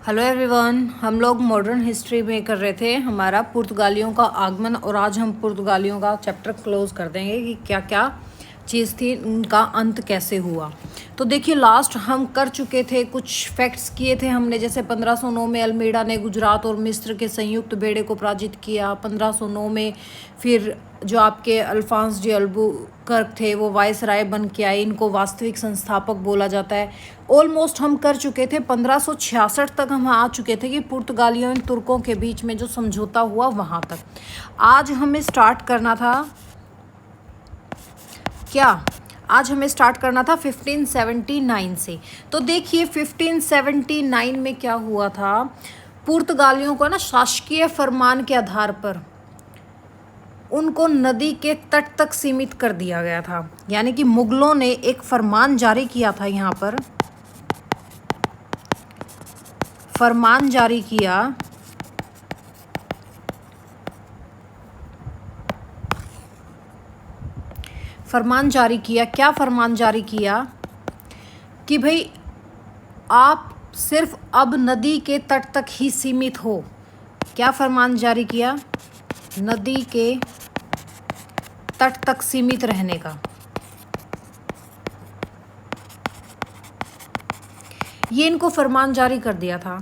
Hello everyone, हम लोग modern history में कर रहे थे हमारा पुर्तगालियों का आगमन। और आज हम पुर्तगालियों का चैप्टर क्लोज कर देंगे कि क्या क्या चीज़ थी, उनका अंत कैसे हुआ। तो देखिए, लास्ट हम कर चुके थे, कुछ फैक्ट्स किए थे हमने। जैसे 1509 में अल्मेडा ने गुजरात और मिस्र के संयुक्त बेड़े को पराजित किया। 1509 में फिर जो आपके अल्फांस डी अल्बुकर्क थे वो वायसराय बन के आए। इनको वास्तविक संस्थापक बोला जाता है। ऑलमोस्ट हम कर चुके थे, 1566 तक हम आ चुके थे कि पुर्तगालियों और तुर्कों के बीच में जो समझौता हुआ वहाँ तक। आज हमें स्टार्ट करना था क्या? आज हमें स्टार्ट करना था 1579 से। तो देखिए 1579 में क्या हुआ था, पुर्तगालियों को ना शासकीय फरमान के आधार पर उनको नदी के तट तक सीमित कर दिया गया था। यानी कि मुगलों ने एक फरमान जारी किया था, यहाँ पर फरमान जारी किया क्या फरमान जारी किया कि भाई आप सिर्फ अब नदी के तट तक ही सीमित हो। क्या फरमान जारी किया? नदी के तट तक सीमित रहने का। ये इनको फरमान जारी कर दिया था।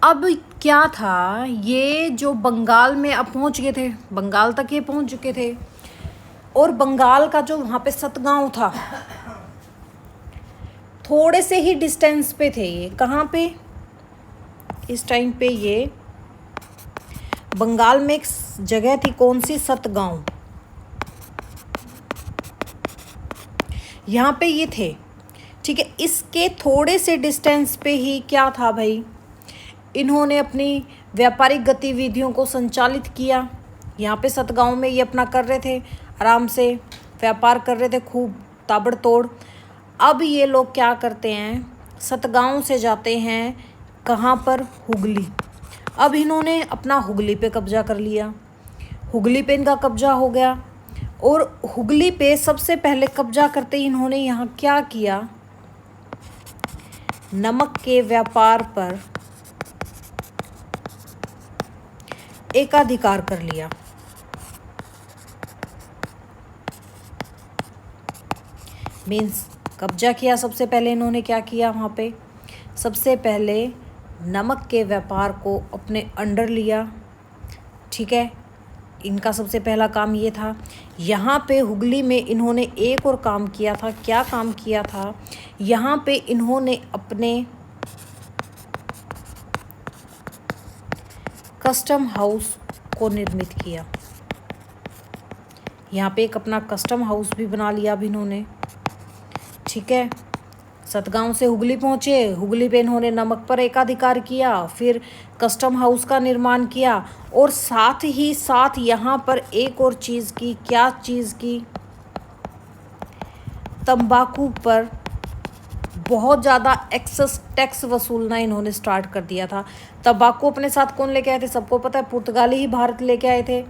अब क्या था, ये जो बंगाल में अब पहुंच गए थे, बंगाल तक ये पहुंच चुके थे। और बंगाल का जो वहाँ पे सतगांव था, थोड़े से ही डिस्टेंस पे थे ये। कहाँ पे? इस टाइम पे ये बंगाल में एक जगह थी, कौन सी? सतगांव। यहाँ पे ये थे, ठीक है। इसके थोड़े से डिस्टेंस पे ही क्या था भाई, इन्होंने अपनी व्यापारिक गतिविधियों को संचालित किया। यहाँ पे सतगांव में ये अपना कर रहे थे, आराम से व्यापार कर रहे थे, खूब ताबड़तोड़। अब ये लोग क्या करते हैं, सतगांव से जाते हैं कहाँ पर? हुगली। अब इन्होंने अपना हुगली पे कब्जा कर लिया। हुगली पे इनका कब्जा हो गया। और हुगली पे सबसे पहले कब्जा करते ही इन्होंने यहाँ क्या किया, नमक के व्यापार पर एकाधिकार कर लिया। मीन्स कब्जा किया। सबसे पहले इन्होंने क्या किया, वहाँ पे सबसे पहले नमक के व्यापार को अपने अंडर लिया, ठीक है। इनका सबसे पहला काम ये था। यहाँ पे हुगली में इन्होंने एक और काम किया था। क्या काम किया था? यहाँ पे इन्होंने अपने कस्टम हाउस को निर्मित किया। यहाँ पे एक अपना कस्टम हाउस भी बना लिया अब इन्होंने, ठीक है। सतगांव से हुगली पहुँचे, हुगली पे इन्होंने नमक पर एकाधिकार किया, फिर कस्टम हाउस का निर्माण किया। और साथ ही साथ यहाँ पर एक और चीज़ की। क्या चीज़ की? तंबाकू पर बहुत ज़्यादा एक्सेस टैक्स वसूलना इन्होंने स्टार्ट कर दिया था। तंबाकू अपने साथ कौन लेके आए थे? सबको पता है, पुर्तगाली ही भारत लेके आए थे।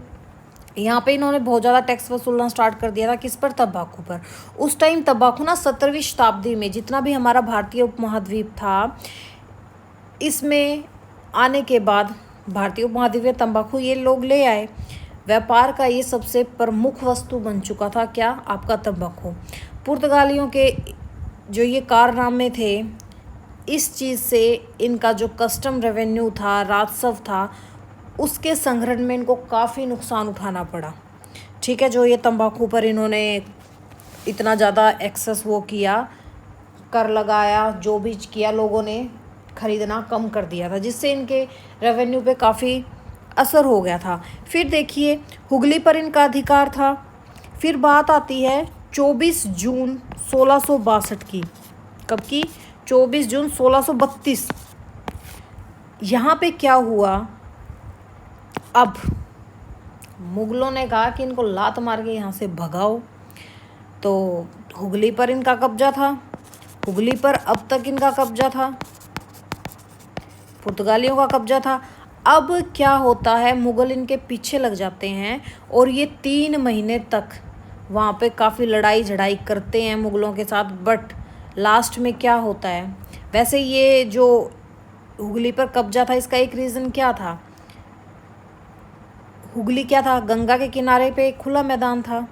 यहाँ पे इन्होंने बहुत ज़्यादा टैक्स वसूलना स्टार्ट कर दिया था। किस पर? तंबाकू पर। उस टाइम तंबाकू ना 17वीं शताब्दी में जितना भी हमारा भारतीय उपमहाद्वीप था, इसमें आने के बाद भारतीय उपमहाद्वीप में तंबाकू ये लोग ले आए। व्यापार का ये सबसे प्रमुख वस्तु बन चुका था। क्या? आपका तंबाकू। पुर्तगालियों के जो ये कारनामे थे, इस चीज़ से इनका जो कस्टम रेवेन्यू था, राजस्व था, उसके संग्रहण में इनको काफ़ी नुकसान उठाना पड़ा, ठीक है। जो ये तंबाकू पर इन्होंने इतना ज़्यादा एक्सेस वो किया, कर लगाया, जो भी किया, लोगों ने ख़रीदना कम कर दिया था, जिससे इनके रेवेन्यू पे काफ़ी असर हो गया था। फिर देखिए, हुगली पर इनका अधिकार था। फिर बात आती है 24 जून 1662 की। कब की? 24 जून 1632। यहाँ पे क्या हुआ, अब मुगलों ने कहा कि इनको लात मार के यहाँ से भगाओ। तो हुगली पर इनका कब्जा था। हुगली पर अब तक इनका कब्जा था, पुर्तगालियों का कब्जा था। अब क्या होता है, मुगल इनके पीछे लग जाते हैं और ये 3 महीने तक वहाँ पे काफ़ी लड़ाई झड़ाई करते हैं मुगलों के साथ। बट लास्ट में क्या होता है, वैसे ये जो हुगली पर कब्जा था, इसका एक रीज़न क्या था? हुगली क्या था? गंगा के किनारे पे एक खुला मैदान था,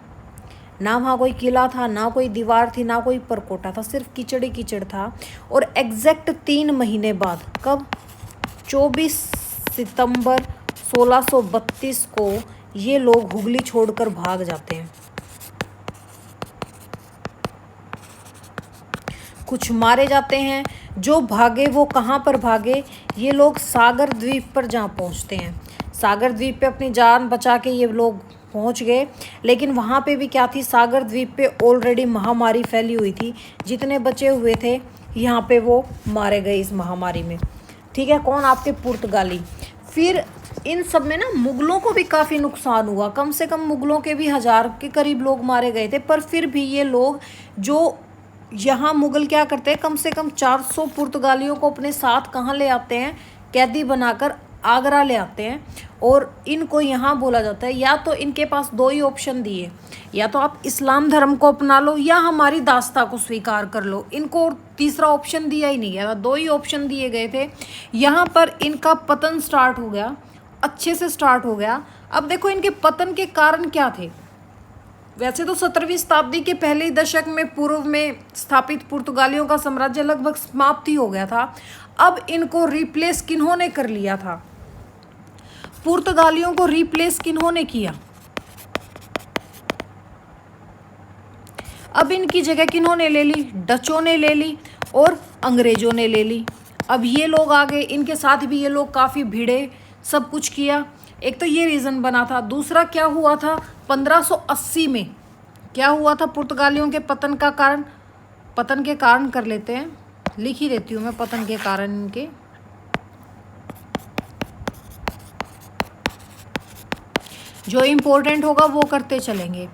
ना वहाँ कोई किला था, ना कोई दीवार थी, ना कोई परकोटा था, सिर्फ कीचड़ ही कीचड़ था। और एग्जैक्ट 3 महीने बाद, कब? 24 सितंबर 1632 को ये लोग हुगली छोड़कर भाग जाते हैं। कुछ मारे जाते हैं, जो भागे वो कहाँ पर भागे? ये लोग सागर द्वीप पर जहाँ पहुँचते हैं, सागर द्वीप पे अपनी जान बचा के ये लोग पहुँच गए। लेकिन वहाँ पे भी क्या थी? सागर द्वीप पे ऑलरेडी महामारी फैली हुई थी, जितने बचे हुए थे यहाँ पे वो मारे गए इस महामारी में। ठीक है, कौन? आपके पुर्तगाली। फिर इन सब में ना मुगलों को भी काफ़ी नुकसान हुआ, कम से कम मुगलों के भी 1000 के करीब लोग मारे गए थे। पर फिर भी ये लोग जो यहाँ मुगल क्या करते हैं, कम से कम 400 पुर्तगालियों को अपने साथ कहाँ ले आते हैं? कैदी बनाकर आगरा ले आते हैं। और इनको यहाँ बोला जाता है, या तो इनके पास 2 ही ऑप्शन दिए, या तो आप इस्लाम धर्म को अपना लो या हमारी दास्ता को स्वीकार कर लो। इनको और तीसरा ऑप्शन दिया ही नहीं गया था, 2 ही ऑप्शन दिए गए थे। यहाँ पर इनका पतन स्टार्ट हो गया, अच्छे से स्टार्ट हो गया। अब देखो इनके पतन के कारण क्या थे। वैसे तो 17वीं शताब्दी के पहले ही दशक में पूर्व में स्थापित पुर्तगालियों का साम्राज्य लगभग समाप्त ही हो गया था। अब इनको रिप्लेस किन्होंने कर लिया था? पुर्तगालियों को रिप्लेस किन्होंने किया? अब इनकी जगह किन्होंने ले ली? डचों ने ले ली और अंग्रेजों ने ले ली। अब ये लोग आ गए, इनके साथ भी ये लोग काफ़ी भिड़े, सब कुछ किया। एक तो ये रीज़न बना था। दूसरा क्या हुआ था? 1580 में क्या हुआ था पुर्तगालियों के पतन का कारण? पतन के कारण कर लेते हैं, लिख ही देती हूँ मैं पतन के कारण इनके। जो इम्पोर्टेंट होगा वो करते चलेंगे।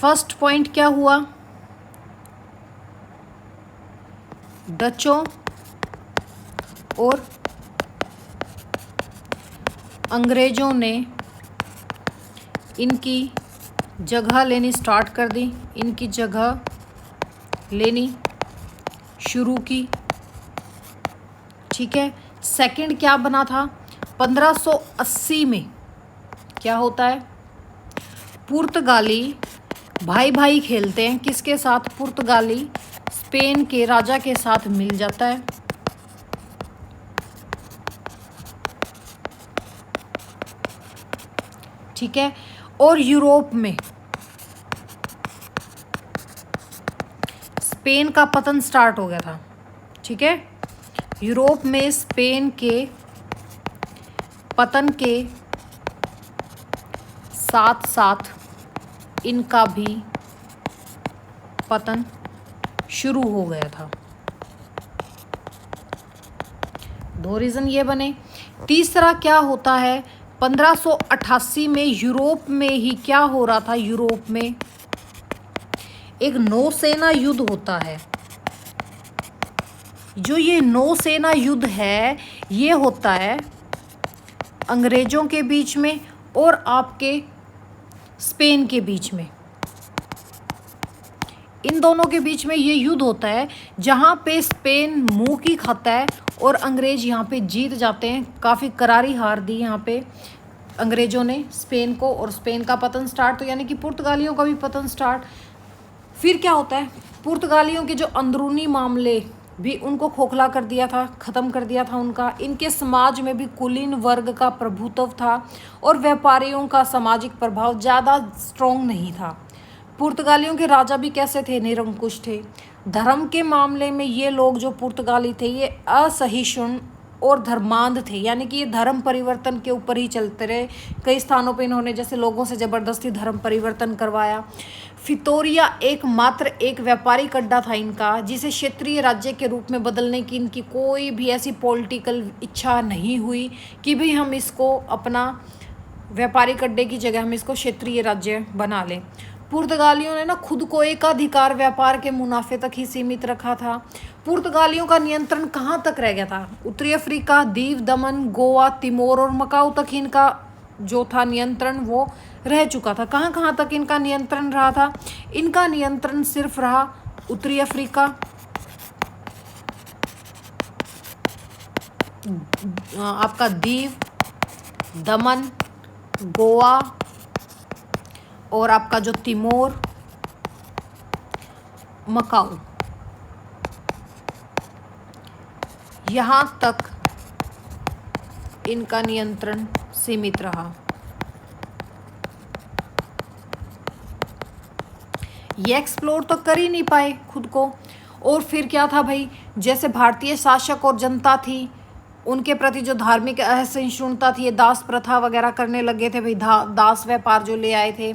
फर्स्ट पॉइंट क्या हुआ? डचों और अंग्रेज़ों ने इनकी जगह लेनी स्टार्ट कर दी, इनकी जगह लेनी शुरू की। ठीक है, सेकंड क्या बना था? 1580 में क्या होता है? पुर्तगाली भाई भाई खेलते हैं, किसके साथ? पुर्तगाली स्पेन के राजा के साथ मिल जाता है। ठीक है, और यूरोप में स्पेन का पतन स्टार्ट हो गया था। ठीक है, यूरोप में स्पेन के पतन के साथ साथ इनका भी पतन शुरू हो गया था। 2 रीज़न ये बने। तीसरा क्या होता है? 1588 में यूरोप में ही क्या हो रहा था? यूरोप में एक नौसेना युद्ध होता है। जो ये नौसेना युद्ध है ये होता है अंग्रेज़ों के बीच में और आपके स्पेन के बीच में। इन दोनों के बीच में ये युद्ध होता है, जहाँ पे स्पेन मुंह की खाता है और अंग्रेज़ यहाँ पे जीत जाते हैं। काफ़ी करारी हार दी यहाँ पे अंग्रेज़ों ने स्पेन को, और स्पेन का पतन स्टार्ट, तो यानी कि पुर्तगालियों का भी पतन स्टार्ट। फिर क्या होता है? पुर्तगालियों के जो अंदरूनी मामले भी उनको खोखला कर दिया था, ख़त्म कर दिया था उनका। इनके समाज में भी कुलीन वर्ग का प्रभुत्व था और व्यापारियों का सामाजिक प्रभाव ज़्यादा स्ट्रॉन्ग नहीं था। पुर्तगालियों के राजा भी कैसे थे? निरंकुश थे। धर्म के मामले में ये लोग जो पुर्तगाली थे ये असहिष्णु और धर्मांध थे, यानी कि ये धर्म परिवर्तन के ऊपर ही चलते रहे। कई स्थानों पे इन्होंने जैसे लोगों से ज़बरदस्ती धर्म परिवर्तन करवाया। फितोरिया एकमात्र एक व्यापारिक अड्डा था इनका, जिसे क्षेत्रीय राज्य के रूप में बदलने की इनकी कोई भी ऐसी पॉलिटिकल इच्छा नहीं हुई कि भाई हम इसको अपना व्यापारिक अड्डे की जगह हम इसको क्षेत्रीय राज्य बना लें। पुर्तगालियों ने ना खुद को एकाधिकार व्यापार के मुनाफे तक ही सीमित रखा था। पुर्तगालियों का नियंत्रण कहाँ तक रह गया था? उत्तरी अफ्रीका, दीव दमन, गोवा, तिमोर और मकाऊ तक इनका जो था नियंत्रण वो रह चुका था। कहाँ कहाँ तक इनका नियंत्रण रहा था? इनका नियंत्रण सिर्फ रहा उत्तरी अफ्रीका, आपका दीव, दमन, गोवा और आपका जो तिमोर, मकाऊ, यहाँ तक इनका नियंत्रण सीमित रहा। ये एक्सप्लोर तो कर ही नहीं पाए खुद को। और फिर क्या था भाई, जैसे भारतीय शासक और जनता थी, उनके प्रति जो धार्मिक असहिष्णुता थी, ये दास प्रथा वगैरह करने लगे थे भाई, दास व्यापार जो ले आए थे,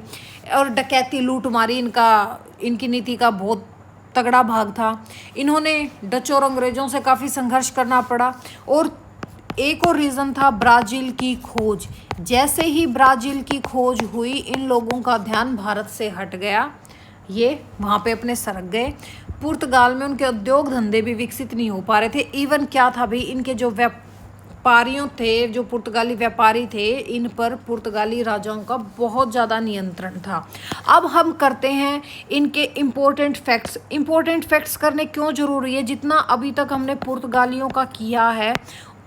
और डकैती लूटमारी इनकी नीति का बहुत तगड़ा भाग था। इन्होंने डच और अंग्रेज़ों से काफ़ी संघर्ष करना पड़ा। और एक और रीज़न था ब्राज़ील की खोज। जैसे ही ब्राज़ील की खोज हुई, इन लोगों का ध्यान भारत से हट गया, ये वहाँ पे अपने सरक गए। पुर्तगाल में उनके उद्योग धंधे भी विकसित नहीं हो पा रहे थे। इवन क्या था भाई, इनके जो व्यापारियों थे, जो पुर्तगाली व्यापारी थे, इन पर पुर्तगाली राजाओं का बहुत ज़्यादा नियंत्रण था। अब हम करते हैं इनके इम्पोर्टेंट फैक्ट्स। इम्पोर्टेंट फैक्ट्स करने क्यों ज़रूरी है? जितना अभी तक हमने पुर्तगालियों का किया है,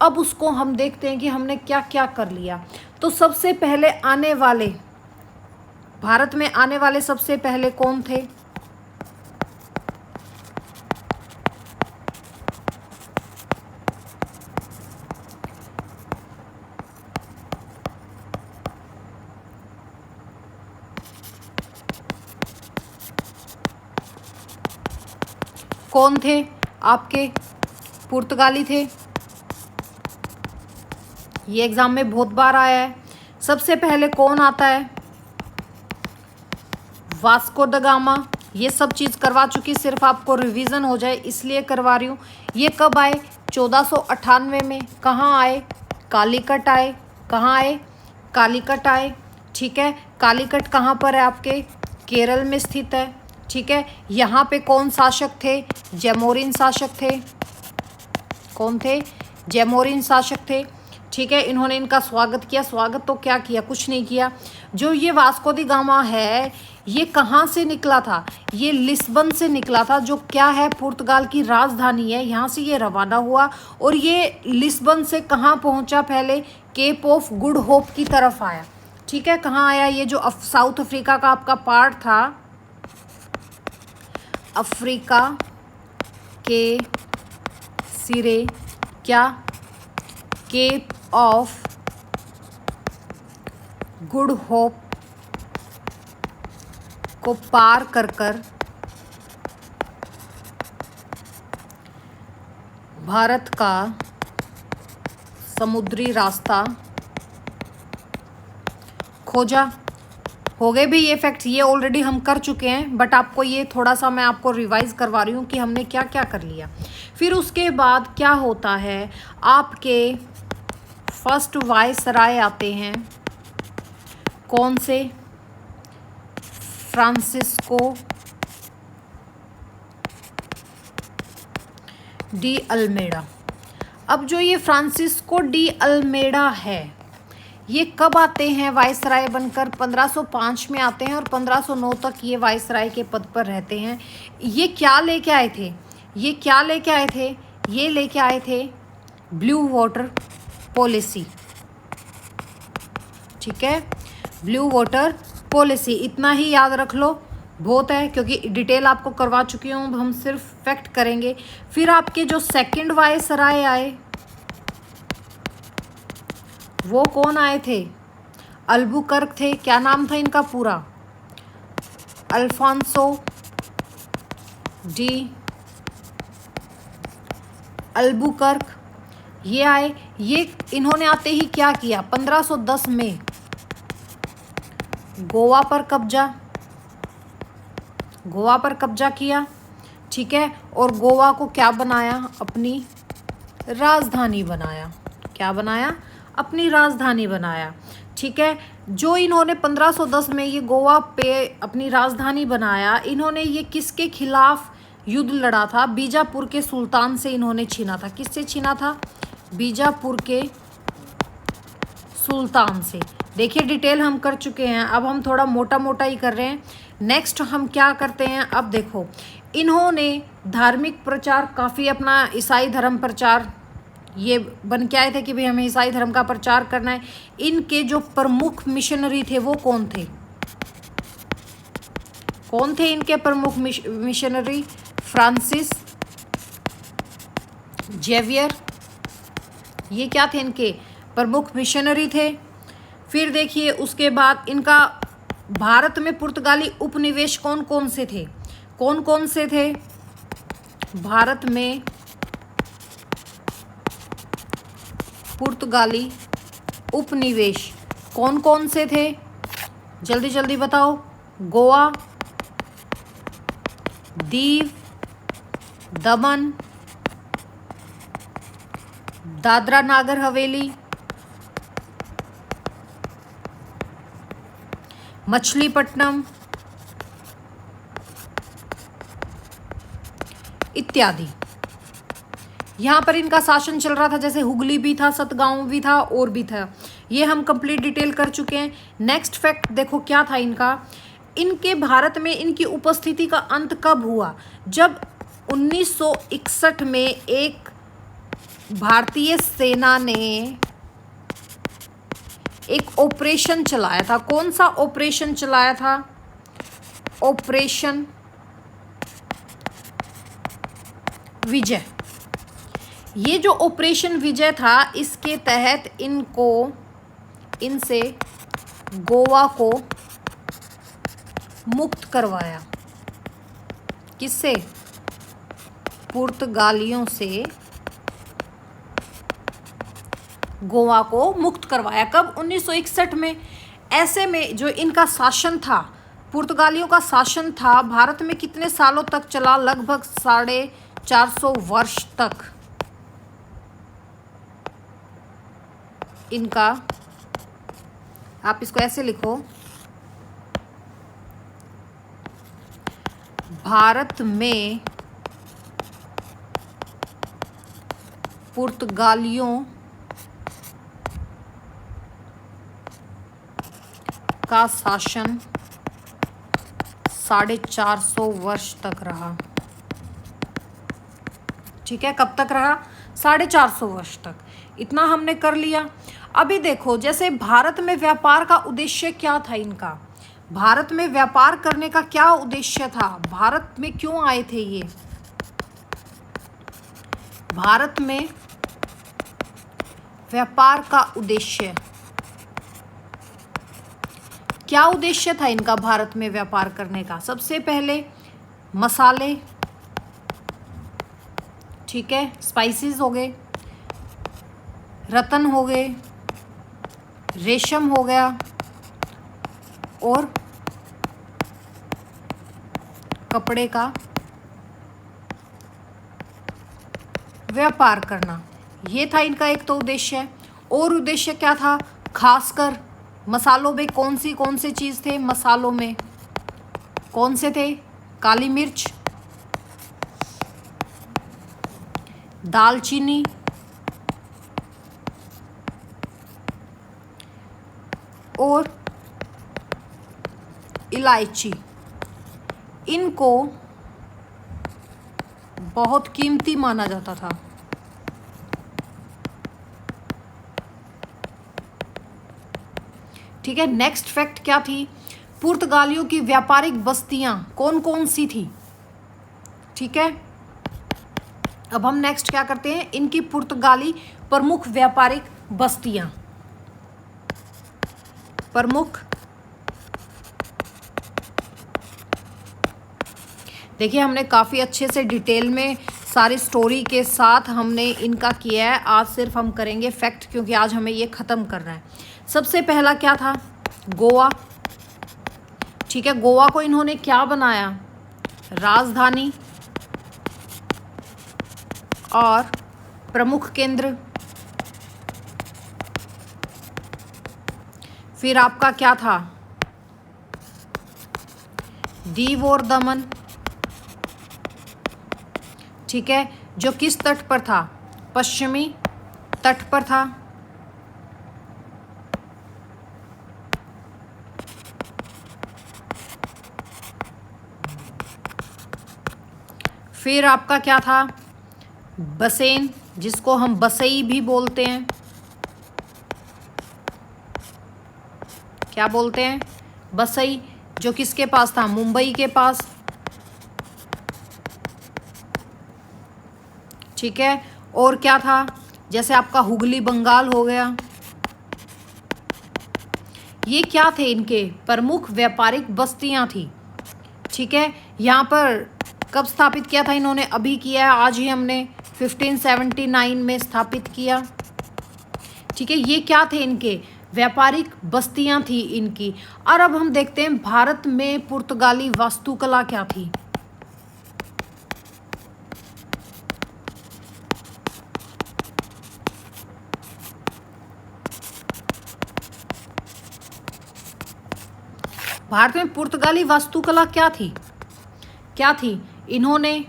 अब उसको हम देखते हैं कि हमने क्या क्या कर लिया। तो सबसे पहले आने वाले, भारत में आने वाले सबसे पहले कौन थे? कौन थे आपके? पुर्तगाली थे। ये एग्जाम में बहुत बार आया है। सबसे पहले कौन आता है? Vasco the gamma. ये सब चीज़ करवा चुकी, सिर्फ आपको रिवीजन हो जाए इसलिए करवा रही हूँ। ये कब आए? 1498 में। कहाँ आए? कालीकट आए। कहाँ आए? कालीकट आए। ठीक है, कालीकट कहाँ पर है? आपके केरल में स्थित है। ठीक है, यहाँ पे कौन शासक थे? जैमोरिन शासक थे। कौन थे? जैमोरिन शासक थे। ठीक है, इन्होंने इनका स्वागत किया। स्वागत तो क्या किया? कुछ नहीं किया। जो ये वास्को दी गामा है, ये कहाँ से निकला था? ये लिस्बन से निकला था, जो क्या है, पुर्तगाल की राजधानी है। यहाँ से ये रवाना हुआ और ये लिस्बन से कहाँ पहुँचा? पहले केप ऑफ गुड होप की तरफ आया। ठीक है, कहाँ आया? ये जो साउथ अफ्रीका का आपका पार्ट था, अफ्रीका के सिरे, क्या? केप ऑफ गुड होप को पार कर कर भारत का समुद्री रास्ता खोजा। हो गए भी ये फैक्ट्स, ये ऑलरेडी हम कर चुके हैं, बट आपको ये थोड़ा सा मैं आपको रिवाइज करवा रही हूँ कि हमने क्या क्या कर लिया। फिर उसके बाद क्या होता है, आपके फर्स्ट वायसराय आते हैं। कौन से? Francisco de Almeida. अब जो ये फ्रांसिस्को डी अल्मेडा है, ये कब आते हैं वायसराय बनकर? 1505 में आते हैं और 1509 तक ये वायसराय के पद पर रहते हैं। ये क्या लेके आए थे? ये क्या लेके आए थे? ये लेके आए थे ब्लू वाटर पॉलिसी। ठीक है, ब्लू वाटर पॉलिसी। इतना ही याद रख लो, बहुत है, क्योंकि डिटेल आपको करवा चुकी हूँ, हम सिर्फ फैक्ट करेंगे। फिर आपके जो सेकंड वायसराय आए, वो कौन आए थे? अल्बुकर्क थे। क्या नाम था इनका पूरा? Alfonso de Albuquerque. ये आए। ये इन्होंने आते ही क्या किया? 1510 में गोवा पर कब्जा, गोवा पर कब्जा किया। ठीक है, और गोवा को क्या बनाया? अपनी राजधानी बनाया। क्या बनाया? अपनी राजधानी बनाया। ठीक है, जो इन्होंने 1510 में ये गोवा पे अपनी राजधानी बनाया, इन्होंने ये किसके खिलाफ युद्ध लड़ा था? बीजापुर के सुल्तान से इन्होंने छीना था। किससे छीना था? बीजापुर के सुल्तान से। देखिए, डिटेल हम कर चुके हैं, अब हम थोड़ा मोटा मोटा ही कर रहे हैं। नेक्स्ट हम क्या करते हैं? अब देखो, इन्होंने धार्मिक प्रचार काफ़ी अपना ईसाई धर्म प्रचार ये बन के आए थे कि भाई हमें ईसाई धर्म का प्रचार करना है। इनके जो प्रमुख मिशनरी थे वो कौन थे? कौन थे इनके प्रमुख मिशनरी? फ्रांसिस जेवियर, ये क्या थे? इनके प्रमुख मिशनरी थे। फिर देखिए उसके बाद इनका भारत में पुर्तगाली उपनिवेश कौन कौन से थे? कौन कौन से थे भारत में पुर्तगाली उपनिवेश? कौन कौन से थे? जल्दी जल्दी बताओ। गोवा, दीव, दमन, दादरा नागर हवेली, मछलीपट्टनम इत्यादि। यहाँ पर इनका शासन चल रहा था, जैसे हुगली भी था, सतगांव भी था और भी था। ये हम कंप्लीट डिटेल कर चुके हैं। नेक्स्ट फैक्ट देखो क्या था इनका। इनके भारत में इनकी उपस्थिति का अंत कब हुआ? जब 1961 में एक भारतीय सेना ने एक ऑपरेशन चलाया था। कौन सा ऑपरेशन चलाया था? ऑपरेशन विजय। ये जो ऑपरेशन विजय था, इसके तहत इनसे गोवा को मुक्त करवाया। किससे? पुर्तगालियों से गोवा को मुक्त करवाया। कब? 1961 में। ऐसे में जो इनका शासन था, पुर्तगालियों का शासन था, भारत में कितने सालों तक चला? लगभग 450 वर्ष तक इनका, आप इसको ऐसे लिखो, भारत में पुर्तगालियों का शासन 450 वर्ष तक रहा। ठीक है, कब तक रहा? 450 वर्ष तक। इतना हमने कर लिया। अभी देखो, जैसे भारत में व्यापार का उद्देश्य क्या था इनका? भारत में व्यापार करने का क्या उद्देश्य था? भारत में क्यों आए थे ये? भारत में व्यापार का उद्देश्य क्या? उद्देश्य था इनका भारत में व्यापार करने का? सबसे पहले मसाले, ठीक है, स्पाइसेस हो गए, रत्न हो गए, रेशम हो गया और कपड़े का व्यापार करना। ये था इनका एक तो उद्देश्य। और उद्देश्य क्या था? खासकर मसालों में कौन से चीज़ थे? मसालों में कौन से थे? काली मिर्च, दालचीनी, और इलायची। इनको बहुत कीमती माना जाता था। ठीक है, नेक्स्ट फैक्ट क्या थी? पुर्तगालियों की व्यापारिक बस्तियां कौन कौन सी थी? ठीक है, अब हम नेक्स्ट क्या करते हैं? इनकी पुर्तगाली प्रमुख व्यापारिक बस्तियां, प्रमुख, देखिए हमने काफ़ी अच्छे से डिटेल में सारी स्टोरी के साथ हमने इनका किया है। आज सिर्फ हम करेंगे फैक्ट, क्योंकि आज हमें ये ख़त्म करना है। सबसे पहला क्या था? गोवा। ठीक है, गोवा को इन्होंने क्या बनाया? राजधानी और प्रमुख केंद्र। फिर आपका क्या था? दीव और दमन। ठीक है, जो किस तट पर था? पश्चिमी तट पर था। फिर आपका क्या था? बसेन, जिसको हम बसई भी बोलते हैं, क्या बोलते हैं, बसई, जो किसके पास था, मुंबई के पास, ठीक है। और क्या था, जैसे आपका हुगली बंगाल हो गया, ये क्या थे, इनके प्रमुख व्यापारिक बस्तियां थी, ठीक है। यहाँ पर कब स्थापित किया था इन्होंने, अभी किया है, आज ही हमने 1579 में स्थापित किया, ठीक है। ये क्या थे, इनके व्यापारिक बस्तियां थी इनकी। और अब हम देखते हैं भारत में पुर्तगाली वास्तुकला क्या थी। भारत में पुर्तगाली वास्तुकला क्या थी, क्या थी, इन्होंने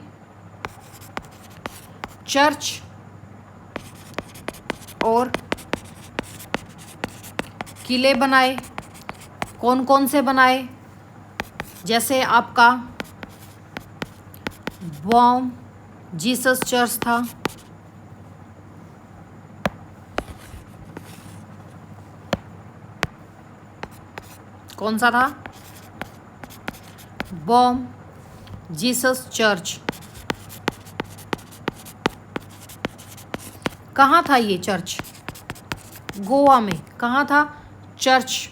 चर्च और किले बनाए। कौन कौन से बनाए, जैसे आपका बॉम जीसस चर्च था, कौन सा था, बॉम जीसस चर्च। कहाँ था ये चर्च, गोवा में। कहाँ था चर्च,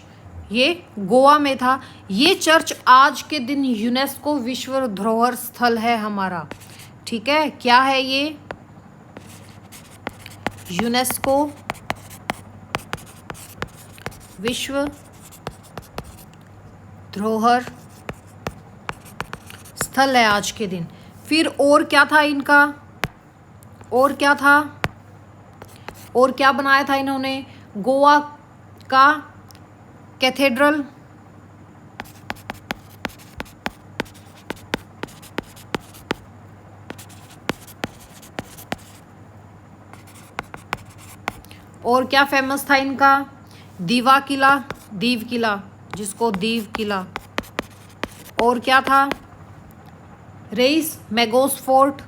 ये गोवा में था। ये चर्च आज के दिन यूनेस्को विश्व धरोहर स्थल है हमारा, ठीक है। क्या है ये, यूनेस्को विश्व धरोहर स्थल है आज के दिन। फिर और क्या था इनका, और क्या था, और क्या बनाया था इन्होंने, गोवा का कैथेड्रल, और क्या फेमस था इनका, दीवा किला, दीव किला, जिसको दीव किला। और क्या था, रेइस मैगोस फोर्ट,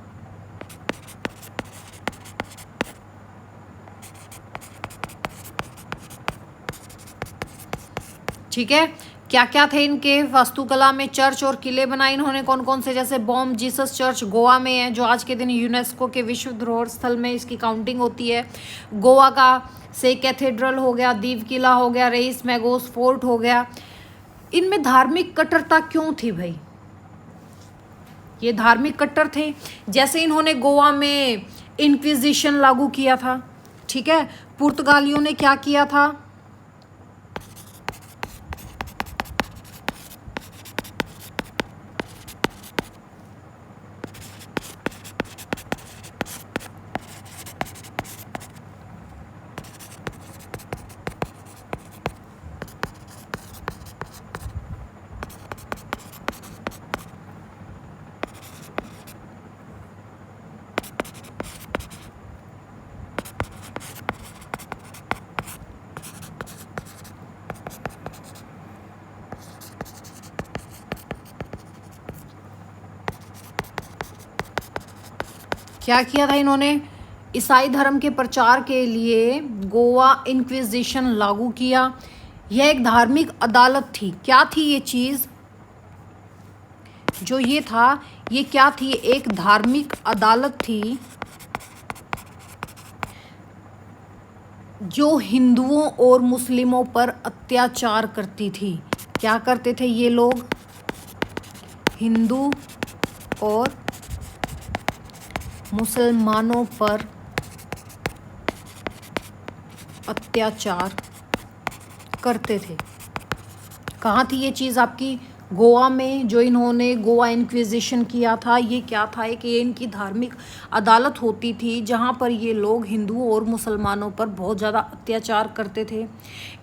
ठीक है। क्या क्या थे इनके वास्तुकला में, चर्च और किले बनाए इन्होंने, कौन कौन से, जैसे बॉम जीसस चर्च गोवा में है, जो आज के दिन यूनेस्को के विश्व धरोहर स्थल में इसकी काउंटिंग होती है। गोवा का से कैथेड्रल हो गया, दीव किला हो गया, रेइस मैगोस फोर्ट हो गया। इनमें धार्मिक कट्टरता क्यों थी भाई, ये धार्मिक कट्टर थे। जैसे इन्होंने गोवा में इंक्विजिशन लागू किया था, ठीक है। पुर्तगालियों ने क्या किया था, क्या किया था इन्होंने, ईसाई धर्म के प्रचार के लिए गोवा इंक्विजिशन लागू किया। यह एक धार्मिक अदालत थी। क्या थी ये चीज़, जो ये था, ये क्या थी, एक धार्मिक अदालत थी जो हिंदुओं और मुस्लिमों पर अत्याचार करती थी। क्या करते थे ये लोग, हिंदू और मुसलमानों पर अत्याचार करते थे। कहाँ थी ये चीज़ आपकी, गोवा में, जो इन्होंने गोवा इंक्विजिशन किया था। ये क्या था, एक ये इनकी धार्मिक अदालत होती थी जहाँ पर ये लोग हिंदुओं और मुसलमानों पर बहुत ज़्यादा अत्याचार करते थे।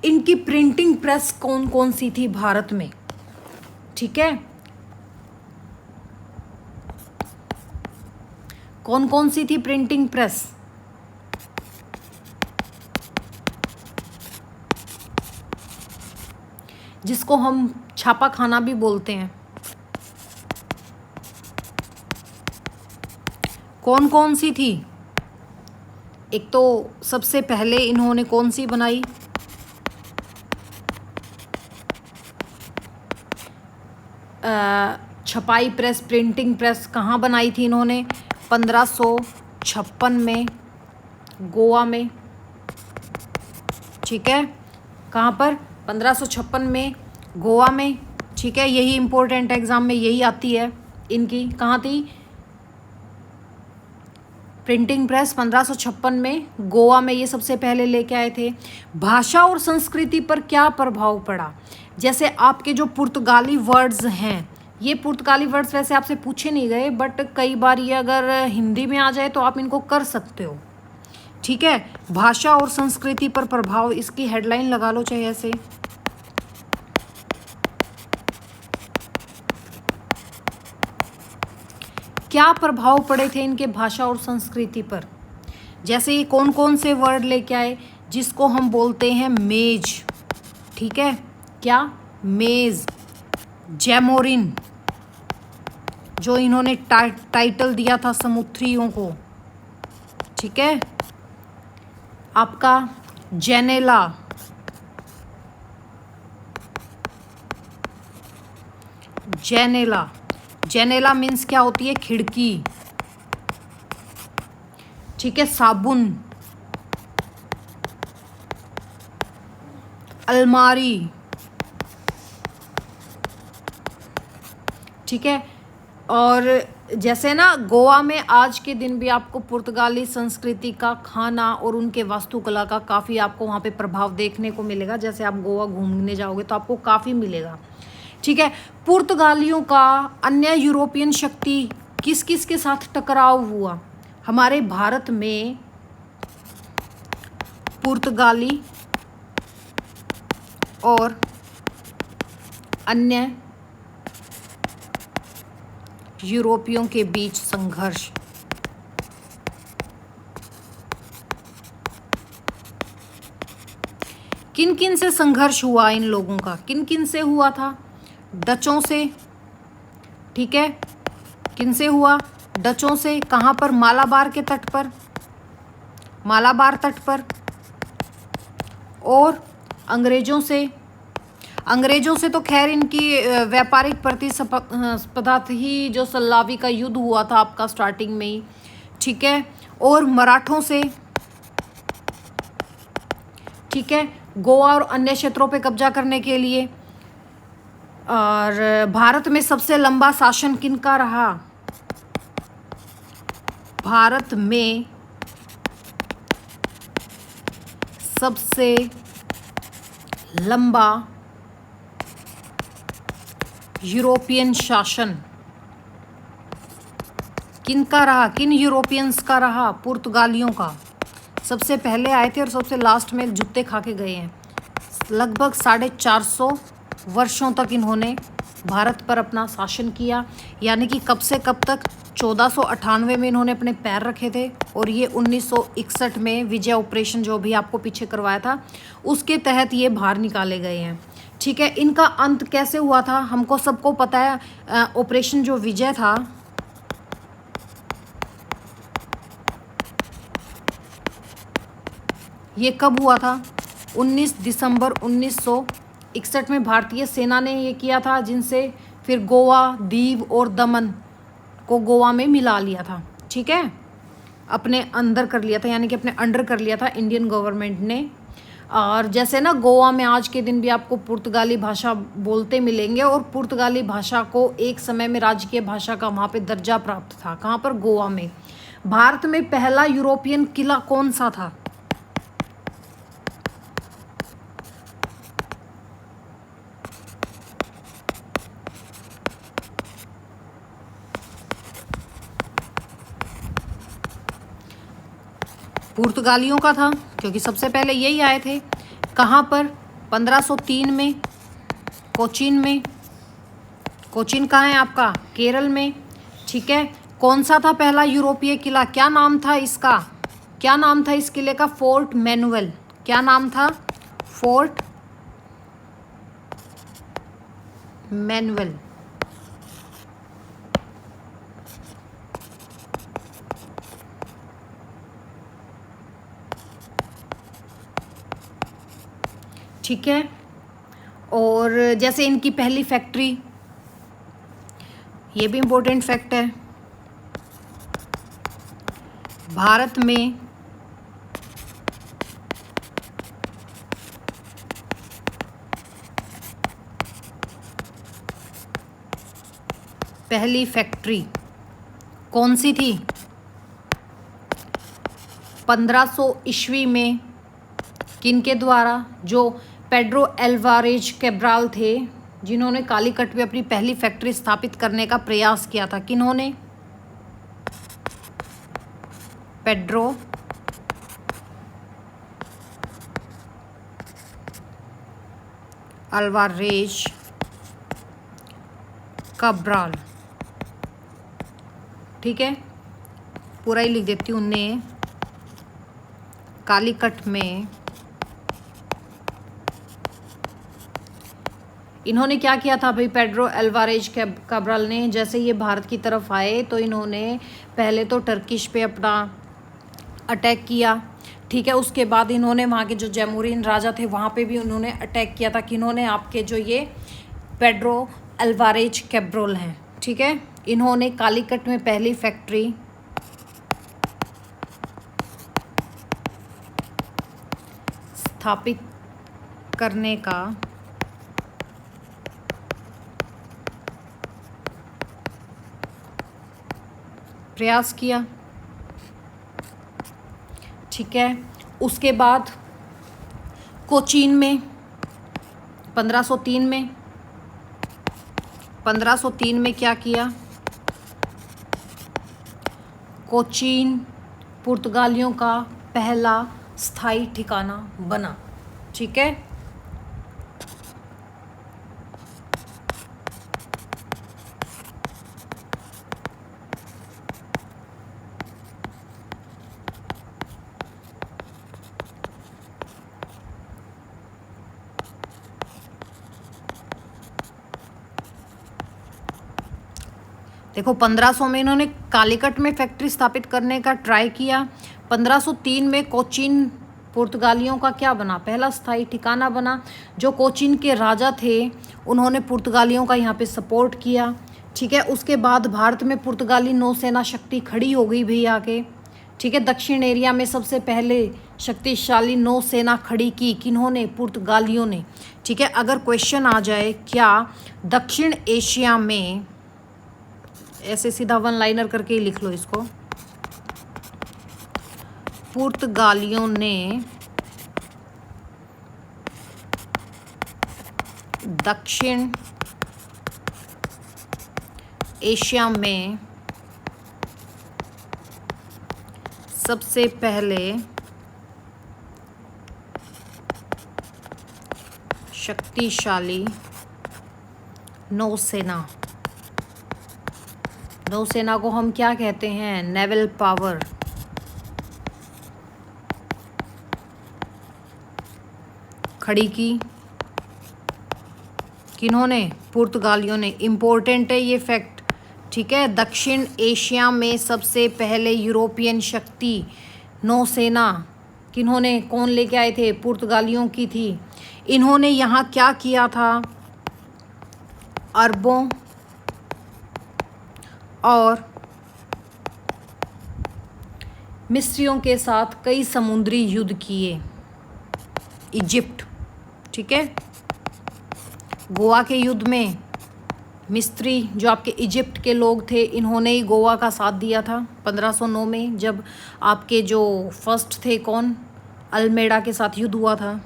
इनकी प्रिंटिंग प्रेस कौन कौन सी थी भारत में, ठीक है, कौन कौन सी थी प्रिंटिंग प्रेस, जिसको हम छापा खाना भी बोलते हैं, कौन कौन सी थी, एक तो सबसे पहले इन्होंने कौन सी बनाई, छपाई प्रेस, प्रिंटिंग प्रेस कहाँ बनाई थी इन्होंने? 1556 में गोवा में। ठीक है, कहाँ पर? 1556 में गोवा में। ठीक है, यही इम्पोर्टेंट एग्जाम में यही आती है इनकी। कहाँ थी प्रिंटिंग प्रेस? 1556 में गोवा में ये सबसे पहले लेके आए थे। भाषा और संस्कृति पर क्या प्रभाव पड़ा? जैसे आपके जो पुर्तगाली वर्ड्स हैं, ये पुर्तगाली वर्ड्स वैसे आपसे पूछे नहीं गए, बट कई बार ये अगर हिंदी में आ जाए तो आप इनको कर सकते हो। ठीक है, भाषा और संस्कृति पर प्रभाव, इसकी हेडलाइन लगा लो चाहे ऐसे। क्या प्रभाव पड़े थे इनके भाषा और संस्कृति पर? जैसे ये कौन कौन से वर्ड लेके आए, जिसको हम बोलते हैं मेज। ठीक है, क्या? मेज। जैमोरिन, जो इन्होंने टाइटल दिया था समुद्रियों को। ठीक है, आपका जेनेला, जेनेला, जेनेला मीन्स क्या होती है? खिड़की। ठीक है, साबुन, अलमारी। ठीक है, और जैसे ना गोवा में आज के दिन भी आपको पुर्तगाली संस्कृति का खाना और उनके वास्तुकला का काफ़ी आपको वहाँ पे प्रभाव देखने को मिलेगा। जैसे आप गोवा घूमने जाओगे तो आपको काफ़ी मिलेगा। ठीक है, पुर्तगालियों का अन्य यूरोपियन शक्ति किस किस के साथ टकराव हुआ? हमारे भारत में पुर्तगाली और अन्य यूरोपियों के बीच संघर्ष। किन किन से संघर्ष हुआ इन लोगों का? किन किन से हुआ था? डचों से। ठीक है, किन से हुआ? डचों से। कहाँ पर? मालाबार के तट पर, मालाबार तट पर। और अंग्रेजों से। अंग्रेजों से तो खैर इनकी व्यापारिक प्रतिस्पर्धा ही, जो सल्लावी का युद्ध हुआ था आपका स्टार्टिंग में ही। ठीक है, और मराठों से। ठीक है, गोवा और अन्य क्षेत्रों पे कब्जा करने के लिए। और भारत में सबसे लंबा शासन किनका रहा? भारत में सबसे लंबा यूरोपियन शासन किनका रहा? किन यूरोपियंस का रहा? पुर्तगालियों का। सबसे पहले आए थे और सबसे लास्ट में जूते खा के गए हैं। लगभग 450 वर्षों तक इन्होंने भारत पर अपना शासन किया। यानी कि कब से कब तक? 1498 में इन्होंने अपने पैर रखे थे, और ये 1961 में विजय ऑपरेशन जो भी आपको पीछे करवाया था उसके तहत ये बाहर निकाले गए हैं। ठीक है, इनका अंत कैसे हुआ था? हमको सबको पता है, ऑपरेशन जो विजय था ये कब हुआ था? 19 दिसंबर 1961 में भारतीय सेना ने ये किया था, जिनसे फिर गोवा, दीव और दमन को गोवा में मिला लिया था। ठीक है, अपने अंदर कर लिया था, यानी कि अपने अंडर कर लिया था इंडियन गवर्नमेंट ने। और जैसे ना गोवा में आज के दिन भी आपको पुर्तगाली भाषा बोलते मिलेंगे, और पुर्तगाली भाषा को एक समय में राजकीय भाषा का वहाँ पे दर्जा प्राप्त था। कहाँ पर? गोवा में। भारत में पहला यूरोपियन किला कौन सा था? पुर्तगालियों का था, क्योंकि सबसे पहले यही आए थे। कहाँ पर? 1503 में कोचीन में। कोचीन कहाँ है आपका? केरल में। ठीक है, कौन सा था पहला यूरोपीय किला? क्या नाम था इसका? क्या नाम था इस किले का? Fort manual. क्या नाम था? Fort manual. ठीक है। और जैसे इनकी पहली फैक्ट्री, ये भी इम्पोर्टेंट फैक्ट है, भारत में पहली फैक्ट्री कौन सी थी? 1500 ईस्वी में किन के द्वारा? जो पेड्रो अल्वारेज कैब्राल थे, जिन्होंने कालीकट में अपनी पहली फैक्ट्री स्थापित करने का प्रयास किया था। किन्होंने? पेड्रो अल्वारेज कैब्राल, ठीक है, पूरा ही लिख देती हूँ। उनने कालीकट में इन्होंने क्या किया था भाई? पेड्रो अल्वारेज कैब्राल ने जैसे ये भारत की तरफ आए तो इन्होंने पहले तो टर्किश पे अपना अटैक किया, ठीक है। उसके बाद इन्होंने वहाँ के जो जैमुरीन राजा थे वहाँ पे भी उन्होंने अटैक किया था। किन्होंने? आपके जो ये पेड्रो अल्वारेज कैब्राल हैं, ठीक है। इन्होंने कालीकट में पहली फैक्ट्री स्थापित करने का प्रयास किया, ठीक है। उसके बाद कोचीन में 1503 में क्या किया? कोचीन पुर्तगालियों का पहला स्थायी ठिकाना बना, ठीक है। देखो 1500 में इन्होंने कालीकट में फैक्ट्री स्थापित करने का ट्राई किया। 1503 में कोचीन पुर्तगालियों का क्या बना? पहला स्थायी ठिकाना बना। जो कोचीन के राजा थे उन्होंने पुर्तगालियों का यहाँ पे सपोर्ट किया, ठीक है। उसके बाद भारत में पुर्तगाली नौसेना शक्ति खड़ी हो गई भैया आके, ठीक है। दक्षिण एरिया में सबसे पहले शक्तिशाली नौसेना खड़ी की किन्होंने? पुर्तगालियों ने, ठीक है। अगर क्वेश्चन आ जाए क्या दक्षिण एशिया में, ऐसे सीधा वन लाइनर करके ही लिख लो इसको, पुर्तगालियों ने दक्षिण एशिया में सबसे पहले शक्तिशाली नौसेना को हम क्या कहते हैं? नेवल पावर, खड़ी की किन्होंने? पुर्तगालियों ने। इम्पोर्टेंट है ये फैक्ट, ठीक है। दक्षिण एशिया में सबसे पहले यूरोपियन शक्ति नौसेना किन्होंने, कौन लेके आए थे? पुर्तगालियों की थी। इन्होंने यहाँ क्या किया था? अरबों और मिस्रियों के साथ कई समुद्री युद्ध किए। इजिप्ट, ठीक है। गोवा के युद्ध में मिस्री जो आपके इजिप्ट के लोग थे, इन्होंने ही गोवा का साथ दिया था 1509 में, जब आपके जो फर्स्ट थे कौन? अल्मेडा के साथ युद्ध हुआ था।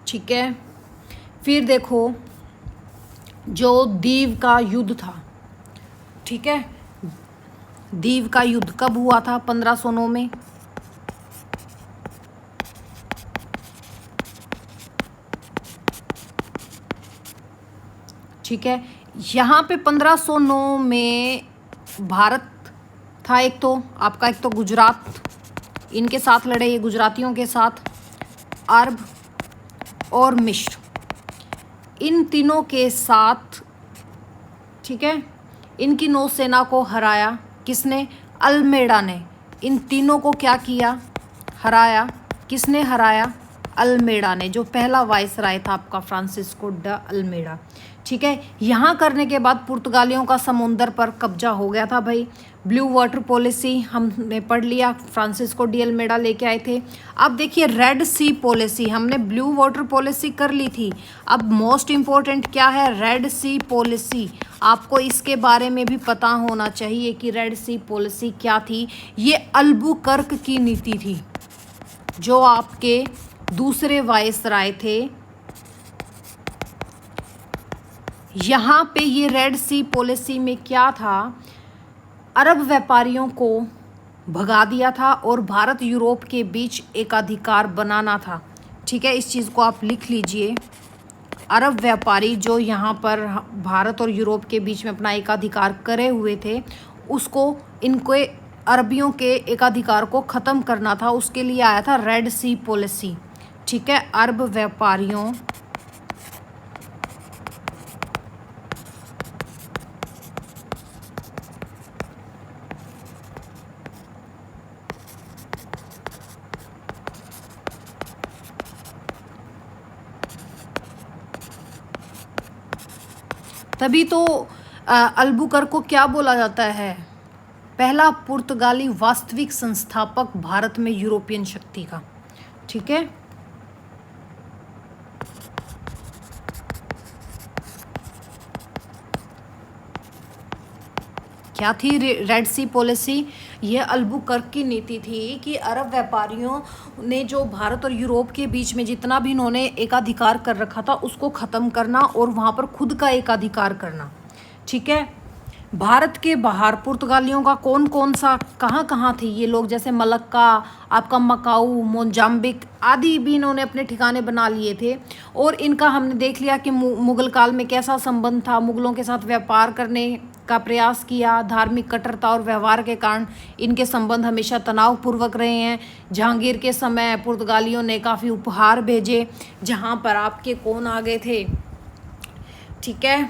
ठीक है। फिर देखो जो दीव का युद्ध था, ठीक है। दीव का युद्ध कब हुआ था? 1509 में। ठीक है। यहाँ पे 1509 में भारत था एक तो आपका, एक तो गुजरात इनके साथ लड़े, ये गुजरातियों के साथ, अरब और मिस्र, इन तीनों के साथ ठीक है। इनकी नौसेना को हराया किसने? अल्मेडा ने। इन तीनों को क्या किया? हराया। किसने हराया? अल्मेडा ने, जो पहला वाइसराय था आपका फ्रांसिस्को ड अल्मेडा। ठीक है। यहाँ करने के बाद पुर्तगालियों का समुंदर पर कब्जा हो गया था भाई। ब्लू वाटर पॉलिसी हमने पढ़ लिया, फ्रांसिस्को डी अल्मेडा लेके आए थे। अब देखिए रेड सी पॉलिसी, हमने ब्लू वाटर पॉलिसी कर ली थी, अब मोस्ट इम्पोर्टेंट क्या है? रेड सी पॉलिसी। आपको इसके बारे में भी पता होना चाहिए कि रेड सी पॉलिसी क्या थी। ये अल्बुकर्क की नीति थी, जो आपके दूसरे वाइसराय थे। यहाँ पे ये रेड सी पॉलिसी में क्या था? अरब व्यापारियों को भगा दिया था और भारत यूरोप के बीच एकाधिकार बनाना था। ठीक है, इस चीज़ को आप लिख लीजिए। अरब व्यापारी जो यहाँ पर भारत और यूरोप के बीच में अपना एकाधिकार करे हुए थे, उसको इनको अरबियों के एकाधिकार को ख़त्म करना था। उसके लिए आया था रेड सी पॉलिसी। ठीक है, अरब व्यापारियों तभी तो अल्बुकर्क को क्या बोला जाता है? पहला पुर्तगाली वास्तविक संस्थापक भारत में यूरोपियन शक्ति का। ठीक है, क्या थी रेड सी पॉलिसी? यह अल्बुकर्क की नीति थी कि अरब व्यापारियों ने जो भारत और यूरोप के बीच में जितना भी इन्होंने एकाधिकार कर रखा था, उसको ख़त्म करना और वहाँ पर खुद का एकाधिकार करना। ठीक है, भारत के बाहर पुर्तगालियों का कौन कौन सा कहाँ थे ये लोग? जैसे मलक्का, आपका मकाऊ, मोजाम्बिक आदि भी इन्होंने अपने ठिकाने बना लिए थे। और इनका हमने देख लिया कि मुगल काल में कैसा संबंध था। मुगलों के साथ व्यापार करने का प्रयास किया, धार्मिक कट्टरता और व्यवहार के कारण इनके संबंध हमेशा तनावपूर्वक रहे हैं। जहांगीर के समय पुर्तगालियों ने काफ़ी उपहार भेजे, जहाँ पर आपके कौन आ गए थे? ठीक है,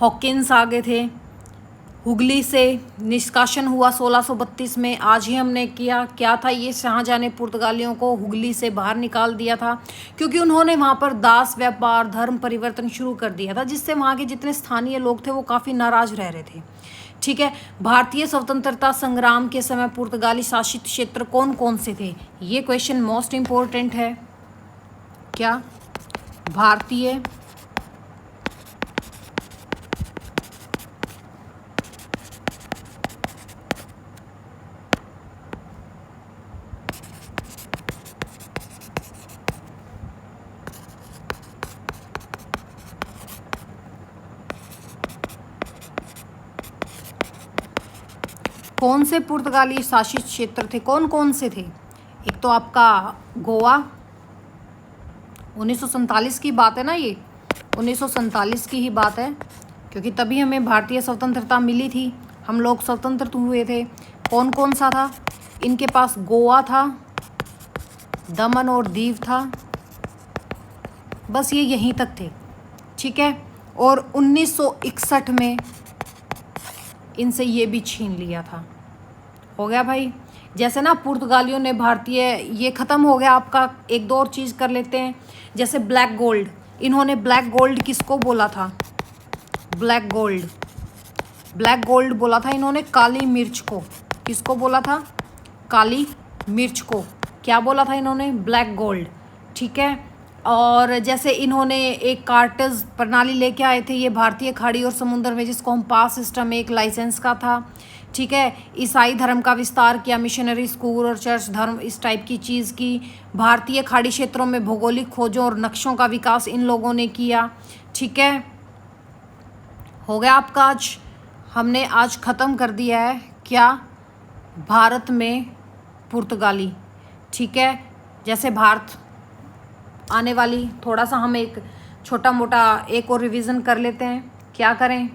हॉकिंस आ गए थे। हुगली से निष्कासन हुआ 1632 में। आज ही हमने किया क्या था? ये शाहजहाँ ने पुर्तगालियों को हुगली से बाहर निकाल दिया था, क्योंकि उन्होंने वहाँ पर दास व्यापार, धर्म परिवर्तन शुरू कर दिया था, जिससे वहाँ के जितने स्थानीय लोग थे वो काफ़ी नाराज रह रहे थे। ठीक है, भारतीय स्वतंत्रता संग्राम के समय पुर्तगाली शासित क्षेत्र कौन कौन से थे? ये क्वेश्चन मोस्ट इम्पोर्टेंट है। क्या भारतीय कौन से पुर्तगाली शासित क्षेत्र थे? कौन कौन से थे? एक तो आपका गोवा, 1947 की बात है ना, ये 1947 की ही बात है, क्योंकि तभी हमें भारतीय स्वतंत्रता मिली थी, हम लोग स्वतंत्र हुए थे। कौन कौन सा था इनके पास? गोवा था, दमन और दीव था, बस ये यहीं तक थे। ठीक है, और 1961 में इनसे ये भी छीन लिया था। हो गया भाई। जैसे ना पुर्तगालियों ने भारतीय, ये ख़त्म हो गया आपका। एक दो और चीज़ कर लेते हैं, जैसे ब्लैक गोल्ड। इन्होंने ब्लैक गोल्ड किसको बोला था? ब्लैक गोल्ड, ब्लैक गोल्ड बोला था इन्होंने काली मिर्च को। किसको बोला था? काली मिर्च को। क्या बोला था इन्होंने? Black gold. ठीक है, और जैसे इन्होंने एक कार्टेज प्रणाली लेके आए थे ये भारतीय खाड़ी और समुद्र में, जिसको हम पास सिस्टम, एक लाइसेंस का था। ठीक है, ईसाई धर्म का विस्तार किया, मिशनरी स्कूल और चर्च धर्म, इस टाइप की चीज़ की। भारतीय खाड़ी क्षेत्रों में भौगोलिक खोजों और नक्शों का विकास इन लोगों ने किया। ठीक है, हो गया आपका। आज हमने आज ख़त्म कर दिया है क्या? भारत में पुर्तगाली। ठीक है, जैसे भारत आने वाली, थोड़ा सा हम एक छोटा मोटा एक और रिवीजन कर लेते हैं। क्या करें?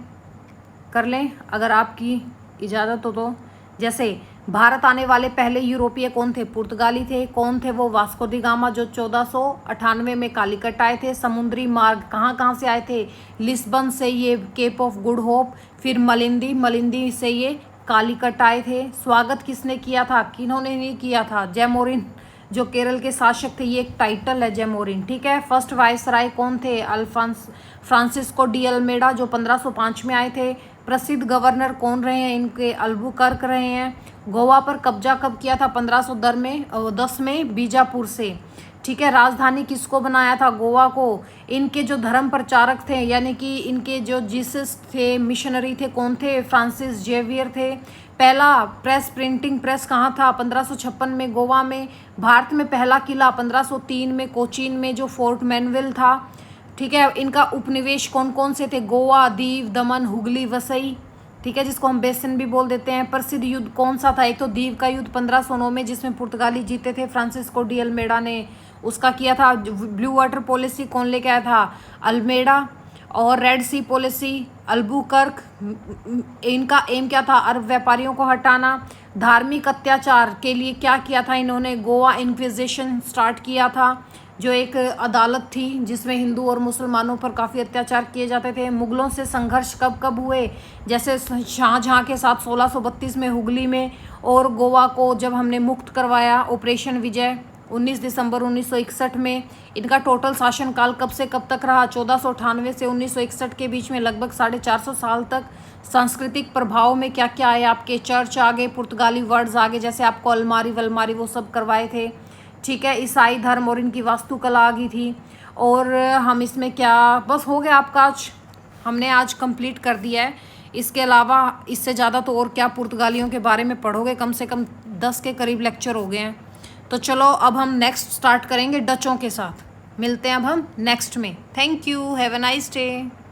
कर लें अगर आपकी इजाज़त हो तो। जैसे भारत आने वाले पहले यूरोपीय कौन थे? पुर्तगाली थे। कौन थे वो? वास्को डी गामा, जो 1498 में कालीकट आए थे। समुद्री मार्ग कहाँ कहाँ से आए थे? लिस्बन से ये केप ऑफ गुड होप, फिर मलिंदी से ये कालीकट आए थे। स्वागत किसने किया था? किन्होंने नहीं किया था? जैमोरिन, जो केरल के शासक थे, ये एक टाइटल है जैमोरिन, ठीक है। फर्स्ट वायसराय कौन थे? फ्रांसिस्को डी अल्मेडा, जो 1505 में आए थे। प्रसिद्ध गवर्नर कौन रहे हैं इनके? अल्बुकर्क रहे हैं। गोवा पर कब्जा कब किया था? 1510 में बीजापुर से, ठीक है। राजधानी किसको बनाया था गोवा को? इनके जो धर्म प्रचारक थे, यानी कि इनके जो जीसस थे, मिशनरी थे, कौन थे? फ्रांसिस जेवियर थे। पहला प्रिंटिंग प्रेस कहाँ था? 1556 में गोवा में। भारत में पहला किला 1503 में कोचीन में, जो फोर्ट मैनुअल था, ठीक है। इनका उपनिवेश कौन कौन से थे? गोवा, दीव, दमन, हुगली, वसई, ठीक है, जिसको हम बेसन भी बोल देते हैं। प्रसिद्ध युद्ध कौन सा था? एक तो दीव का युद्ध 1509 में, जिसमें पुर्तगाली जीते थे, फ्रांसिस्को डी अल्मेडा ने उसका किया था। ब्लू वाटर पॉलिसी कौन लेके आया था? अल्मेडा। और रेड सी पॉलिसी अल्बुकर्क। इनका एम क्या था? अरब व्यापारियों को हटाना। धार्मिक अत्याचार के लिए क्या किया था इन्होंने? गोवा इंक्विजिशन स्टार्ट किया था, जो एक अदालत थी जिसमें हिंदू और मुसलमानों पर काफ़ी अत्याचार किए जाते थे। मुगलों से संघर्ष कब कब हुए? जैसे शाहजहाँ के साथ 1632 में हुगली में, और गोवा को जब हमने मुक्त करवाया ऑपरेशन विजय 19 दिसंबर 1961 में। इनका टोटल शासनकाल कब से कब तक रहा? 1498 से 1961 के बीच में, लगभग 450 साल तक। सांस्कृतिक प्रभाव में क्या क्या आए आपके? चर्च आ गए, पुर्तगाली वर्ड्स आ गए, जैसे आपको अलमारी वलमारी वो सब करवाए थे, ठीक है। ईसाई धर्म और इनकी वास्तुकला आ गई थी। और हम इसमें क्या, बस हो गया आपका, आज हमने आज कंप्लीट कर दिया है। इसके अलावा इससे ज़्यादा तो और क्या पुर्तगालियों के बारे में पढ़ोगे? कम से कम 10 के करीब लेक्चर हो गए हैं। तो चलो अब हम नेक्स्ट स्टार्ट करेंगे डचों के साथ। मिलते हैं अब हम नेक्स्ट में। Thank you, have a nice day.